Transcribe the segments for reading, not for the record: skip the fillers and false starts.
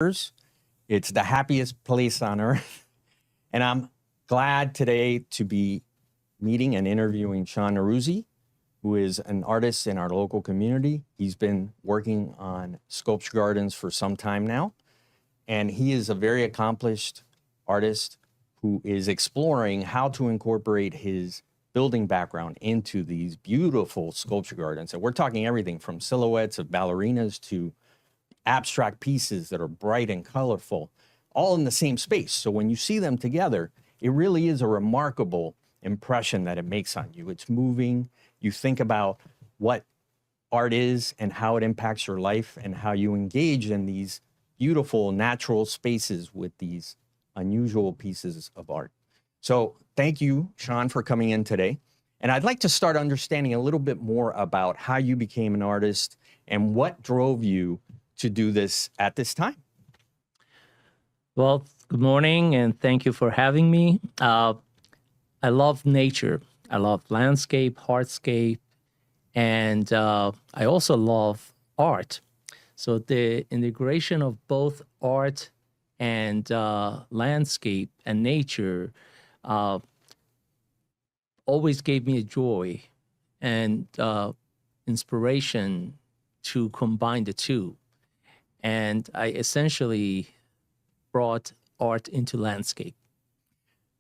It's the happiest place on earth. And I'm glad today to be meeting and interviewing Shaun Nowrouzi, who is an artist in our local community. He's been working on sculpture gardens for some time now. And he is a very accomplished artist who is exploring how to incorporate his building background into these beautiful sculpture gardens. And we're talking everything from silhouettes of ballerinas to abstract pieces that are bright and colorful, all in the same space. So when you see them together, it really is a remarkable impression that it makes on you. It's moving. You think about what art is and how it impacts your life and how you engage in these beautiful natural spaces with these unusual pieces of art. So thank you, Shaun, for coming in today. And I'd like to start understanding a little bit more about how you became an artist and what drove you to do this at this time. Well, good morning, and thank you for having me. I love nature. I love landscape, hardscape, and I also love art. So the integration of both art and landscape and nature always gave me a joy and inspiration to combine the two. And I essentially brought art into landscape.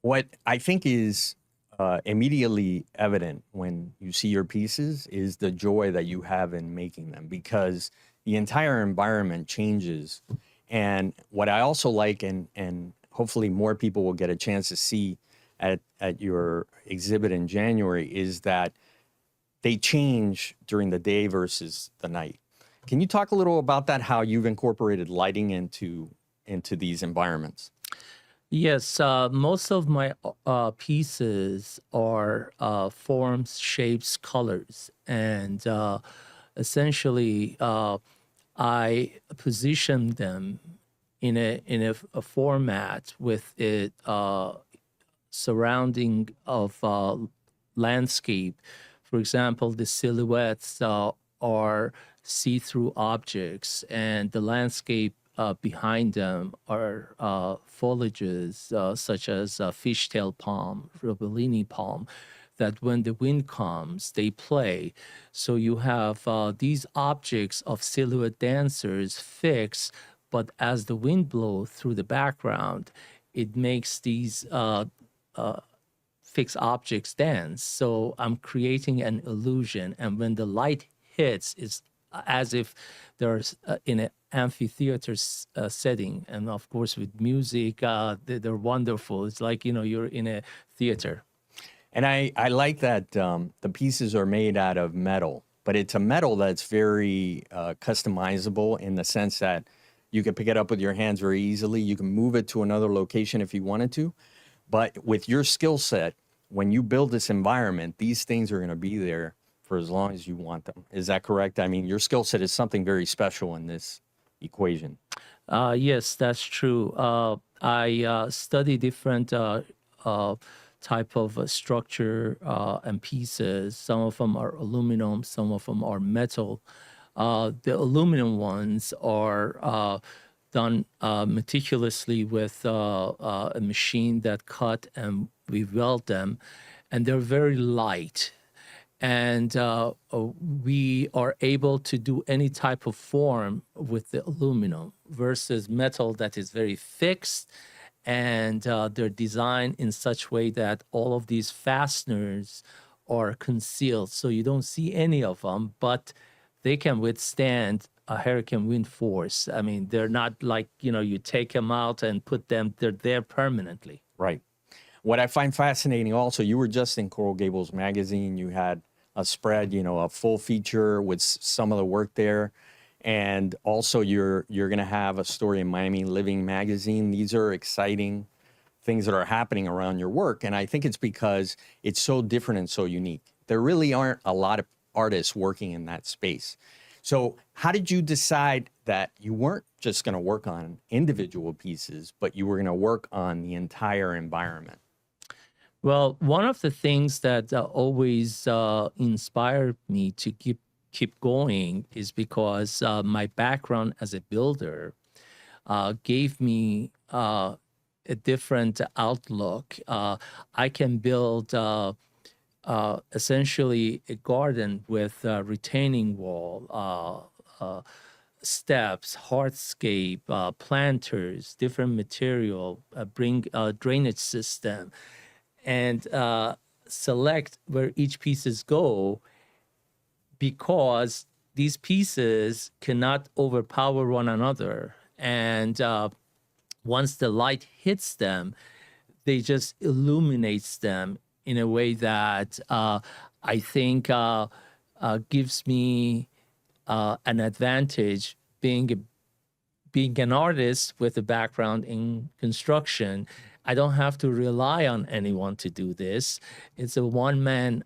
What I think is immediately evident when you see your pieces is the joy that you have in making them, because the entire environment changes. And what I also like, and hopefully more people will get a chance to see at your exhibit in January, is that they change during the day versus the night. Can you talk a little about that, how you've incorporated lighting into these environments? Yes, most of my pieces are forms, shapes, colors, and essentially I position them in a format with it surrounding of landscape. For example, the silhouettes are see-through objects, and the landscape behind them are foliages such as fishtail palm, robellini palm, that when the wind comes, they play. So you have these objects of silhouette dancers fixed, but as the wind blows through the background, it makes these fixed objects dance. So I'm creating an illusion, and when the light hits, it's as if there's in an amphitheater setting, and of course with music, they're wonderful. It's like, you know, you're in a theater. And I like that the pieces are made out of metal, but it's a metal that's very customizable in the sense that you can pick it up with your hands very easily. You can move it to another location if you wanted to. But with your skill set, when you build this environment, these things are going to be there for as long as you want them. Is that correct? I mean, your skill set is something very special in this equation. Yes, that's true. I study different type of structure and pieces. Some of them are aluminum, some of them are metal. The aluminum ones are done meticulously with a machine that cut and we weld them, and they're very light. And we are able to do any type of form with the aluminum versus metal that is very fixed, and they're designed in such way that all of these fasteners are concealed, so you don't see any of them, but they can withstand a hurricane wind force. I mean, they're not like, you know, you take them out and put them, they're there permanently. Right. What I find fascinating also, you were just in Coral Gables magazine. You had a spread, you know, a full feature with some of the work there. And also you're going to have a story in Miami Living magazine. These are exciting things that are happening around your work. And I think it's because it's so different and so unique. There really aren't a lot of artists working in that space. So how did you decide that you weren't just going to work on individual pieces, but you were going to work on the entire environment? Well, one of the things that always inspired me to keep going is because my background as a builder, gave me a different outlook. I can build essentially a garden with a retaining wall, steps, hardscape, planters, different material, bring a drainage system, and select where each pieces go, because these pieces cannot overpower one another. And once the light hits them, they just illuminates them in a way that I think gives me an advantage being an artist with a background in construction. I don't have to rely on anyone to do this. It's a one-man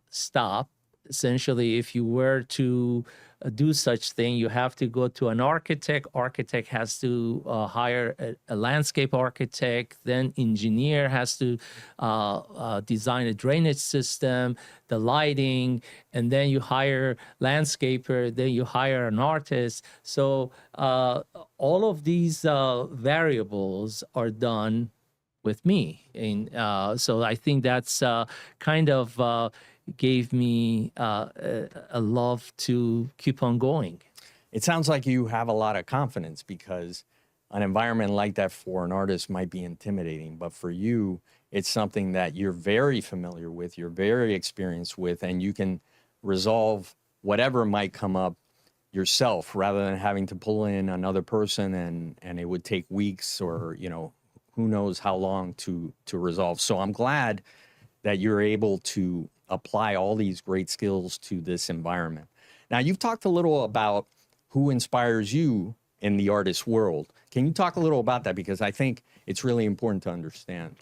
stop. Essentially, if you were to do such thing, you have to go to an architect. Architect has to hire a landscape architect. Then engineer has to design a drainage system, the lighting, and then you hire landscaper. Then you hire an artist. So all of these variables are done with me, and so I think that's kind of gave me a love to keep on going. It sounds like you have a lot of confidence, because an environment like that for an artist might be intimidating, but for you, it's something that you're very familiar with, you're very experienced with, and you can resolve whatever might come up yourself rather than having to pull in another person, and it would take weeks or, you know, who knows how long to resolve. So I'm glad that you're able to apply all these great skills to this environment. Now, you've talked a little about who inspires you in the artist world. Can you talk a little about that? Because I think it's really important to understand.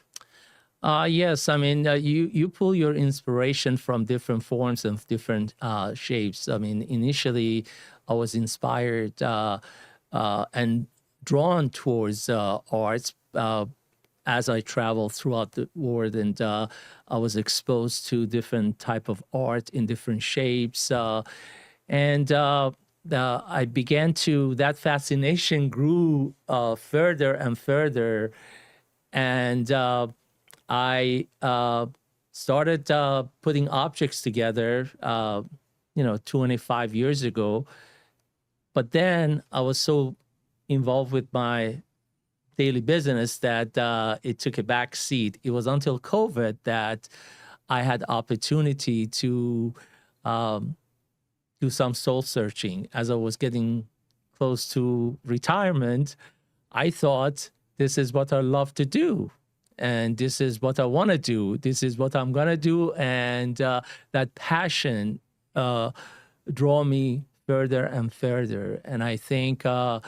Yes, I mean, you pull your inspiration from different forms and different shapes. I mean, initially, I was inspired and drawn towards arts as I traveled throughout the world, and I was exposed to different type of art in different shapes, and I began to, that fascination grew further and further, and I started putting objects together, 25 years ago. But then I was so involved with my daily business that it took a back seat. It was until COVID that I had opportunity to do some soul searching. As I was getting close to retirement, I thought, this is what I love to do, and this is what I want to do. This is what I'm gonna do, and that passion draw me further and further. And I think I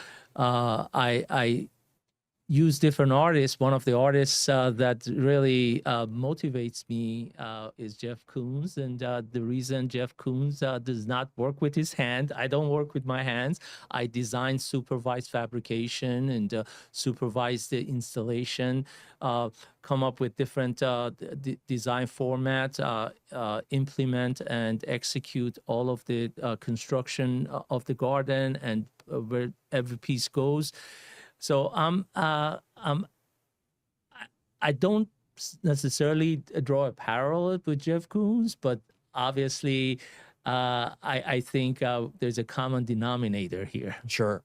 use different artists. One of the artists that really motivates me is Jeff Koons. And the reason Jeff Koons does not work with his hand, I don't work with my hands. I design, supervise fabrication, and supervise the installation, come up with different design formats, implement and execute all of the construction of the garden and where every piece goes. So I don't necessarily draw a parallel with Jeff Koons, but obviously I think there's a common denominator here. Sure.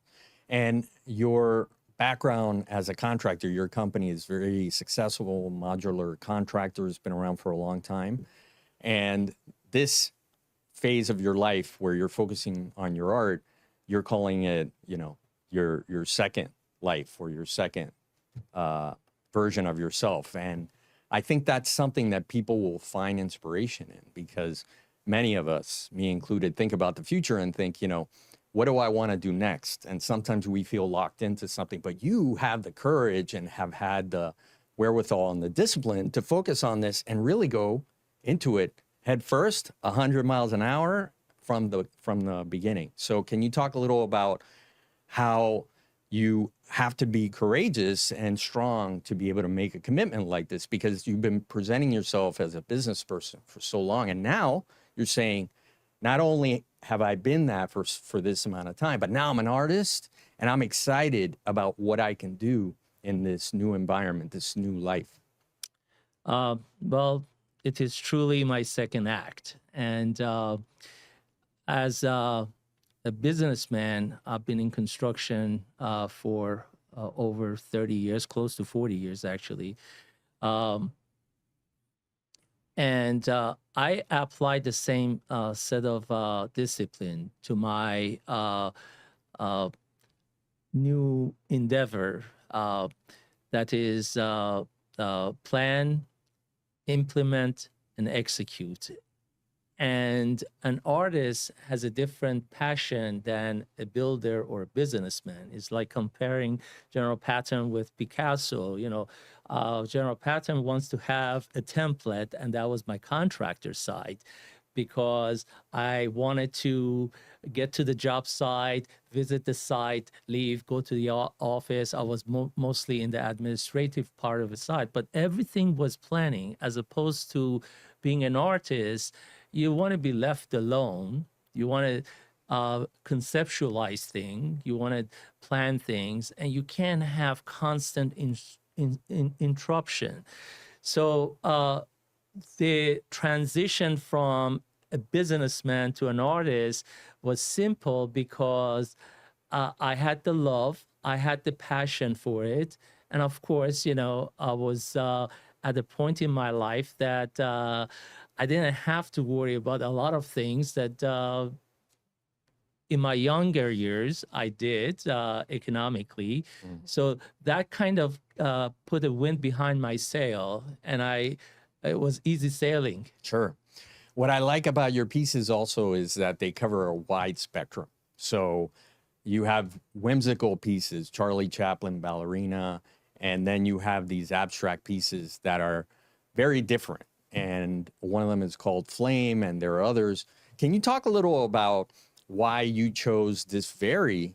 And your background as a contractor, your company is very successful. Modular Contractor has been around for a long time. And this phase of your life where you're focusing on your art, you're calling it, your second life, or your second version of yourself. And I think that's something that people will find inspiration in, because many of us, me included, think about the future and think, what do I want to do next? And sometimes we feel locked into something, but you have the courage and have had the wherewithal and the discipline to focus on this and really go into it head first, 100 miles an hour from the beginning. So can you talk a little about how you have to be courageous and strong to be able to make a commitment like this, because you've been presenting yourself as a business person for so long, and now you're saying, not only have I been that for this amount of time, but now I'm an artist, And I'm excited about what I can do in this new environment, this new life. Well, it is truly my second act. And as a businessman, I've been in construction for over 30 years, close to 40 years, actually. Um, and I applied the same set of discipline to my uh, new endeavor, that is plan, implement, and execute. And an artist has a different passion than a builder or a businessman. It's like comparing General Patton with Picasso. General Patton wants to have a template, and that was my contractor side, because I wanted to get to the job site, visit the site, leave, go to the office. I was mostly in the administrative part of the site, but everything was planning. As opposed to being an artist, you want to be left alone. You want to conceptualize things. You want to plan things, and you can't have constant interruption. So the transition from a businessman to an artist was simple because I had the love, I had the passion for it. And of course, I was at a point in my life that I didn't have to worry about a lot of things that in my younger years I did economically. So that kind of put a wind behind my sail, and it was easy sailing. Sure. What I like about your pieces also is that they cover a wide spectrum. So you have whimsical pieces, Charlie Chaplin, Ballerina, and then you have these abstract pieces that are very different. And one of them is called Flame, and there are others. Can you talk a little about why you chose this very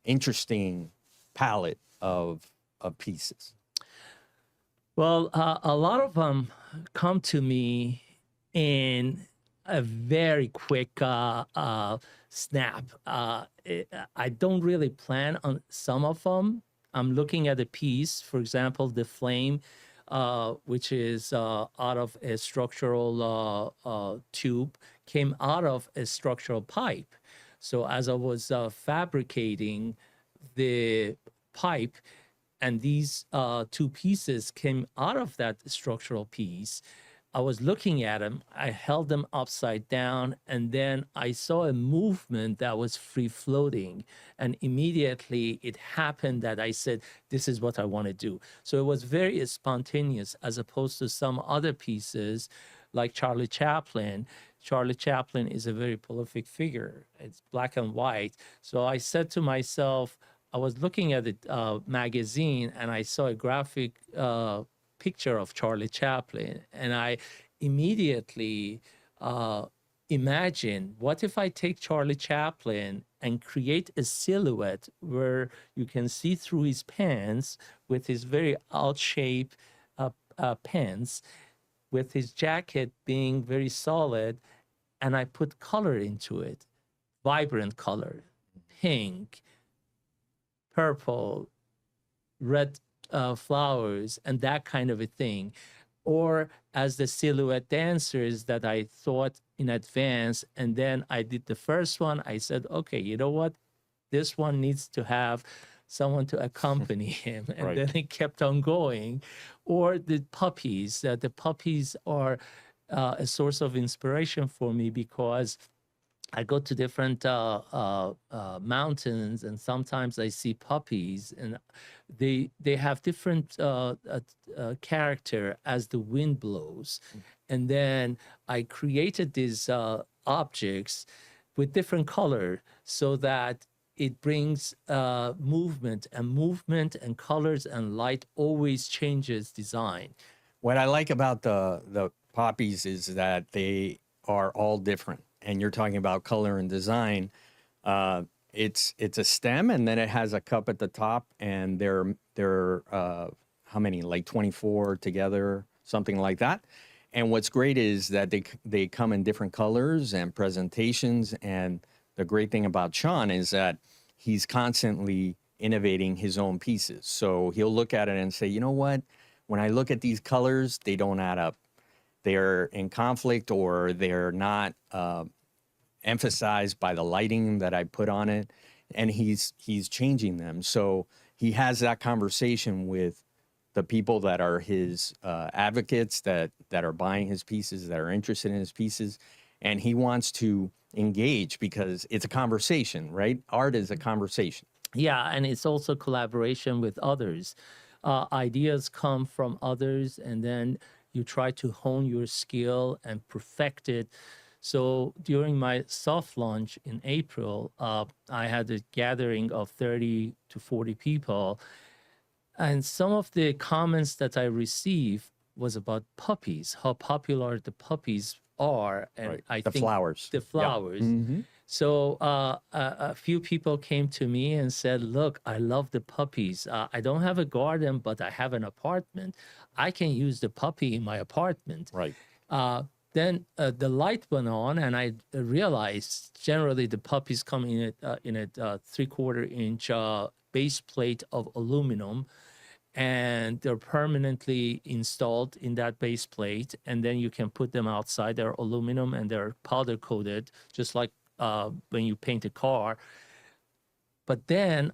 interesting palette of pieces? Well, a lot of them come to me in a very quick snap. I don't really plan on some of them. I'm looking at a piece, for example, the Flame, which is out of a structural tube, came out of a structural pipe. So as I was fabricating the pipe, and these two pieces came out of that structural piece, I was looking at them, I held them upside down, and then I saw a movement that was free floating. And immediately it happened that I said, this is what I want to do. So it was very spontaneous, as opposed to some other pieces like Charlie Chaplin. Charlie Chaplin is a very prolific figure. It's black and white. So I said to myself, I was looking at the magazine, and I saw a graphic picture of Charlie Chaplin, and I immediately imagined, what if I take Charlie Chaplin and create a silhouette where you can see through his pants with his very out-shaped pants, with his jacket being very solid, and I put color into it, vibrant color, pink, purple, red flowers, and that kind of a thing. Or as the silhouette dancers that I thought in advance, and then I did the first one, I said, okay, you know what? This one needs to have someone to accompany him. And Right. then it kept on going. Or the puppies. The puppies are a source of inspiration for me, because I go to different mountains, and sometimes I see puppies, and they have different character as the wind blows. And then I created these objects with different color, so that it brings movement and colors and light always changes design. What I like about the poppies is that they are all different. And you're talking about color and design. It's a stem, and then it has a cup at the top, and they're how many, like 24 together, something like that. And what's great is that they come in different colors and presentations. And the great thing about Shaun is that he's constantly innovating his own pieces. So he'll look at it and say, you know what? When I look at these colors, they don't add up. They're in conflict, or they're not emphasized by the lighting that I put on it. And he's changing them. So he has that conversation with the people that are his advocates, that are buying his pieces, that are interested in his pieces. And he wants to engage because it's a conversation, right? Art is a conversation. Yeah, and it's also collaboration with others. Ideas come from others, and then you try to hone your skill and perfect it. So during my soft launch in April, I had a gathering of 30 to 40 people. And some of the comments that I received was about puppies, how popular the puppies are. And Right. I The think flowers. the Yeah. flowers. So a few people came to me and said, look, I love the puppies. I don't have a garden, but I have an apartment. I can use the puppy in my apartment. Right. Then the light went on, and I realized generally the puppies come in a 3/4 inch base plate of aluminum, and they're permanently installed in that base plate. And then you can put them outside. They're aluminum and they're powder coated, just like when you paint a car. But then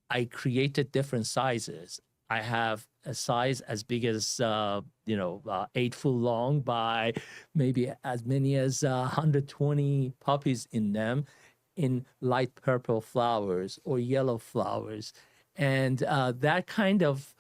I created different sizes. I have a size as big as 8 foot long by maybe as many as 120 puppies in them, in light purple flowers or yellow flowers. And that kind of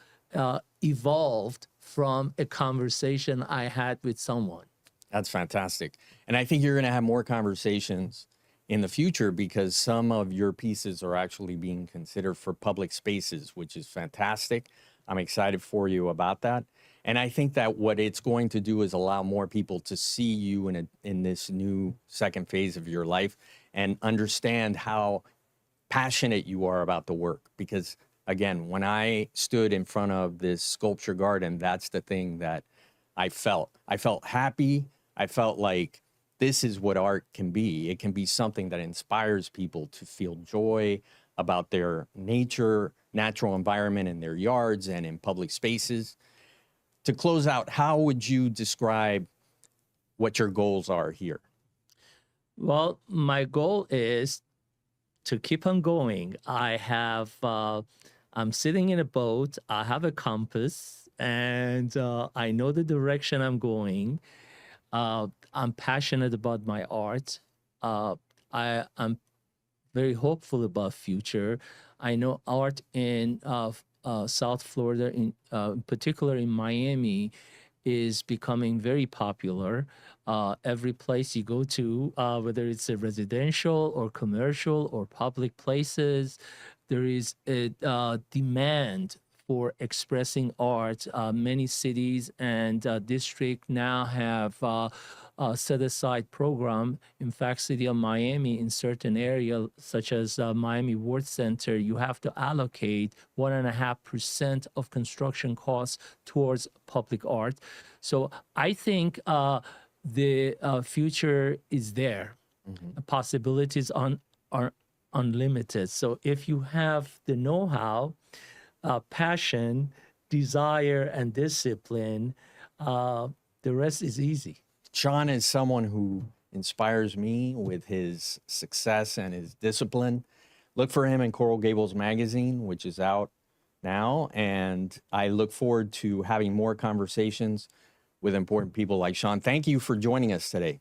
evolved from a conversation I had with someone. That's fantastic. And I think you're going to have more conversations in the future, because some of your pieces are actually being considered for public spaces, which is fantastic. I'm excited for you about that. And I think that what it's going to do is allow more people to see you in this new second phase of your life and understand how passionate you are about the work. Because again, when I stood in front of this sculpture garden, that's the thing that I felt. I felt happy. I felt like this is what art can be. It can be something that inspires people to feel joy about their natural environment in their yards and in public spaces. To close out, how would you describe what your goals are here? Well, my goal is to keep on going. I'm sitting in a boat. I have a compass, and I know the direction I'm going. I'm passionate about my art. I'm very hopeful about future. I know art in South Florida, in particular in Miami, is becoming very popular. Every place you go to, whether it's a residential or commercial or public places, there is a demand for expressing art. Many cities and districts now have set aside program. In fact, city of Miami, in certain area such as Miami World Center, you have to allocate 1.5% of construction costs towards public art. So I think the future is there. Possibilities are unlimited. So if you have the know-how, passion, desire, and discipline, the rest is easy. Shaun is someone who inspires me with his success and his discipline. Look for him in Coral Gables magazine, which is out now. And I look forward to having more conversations with important people like Shaun. Thank you for joining us today.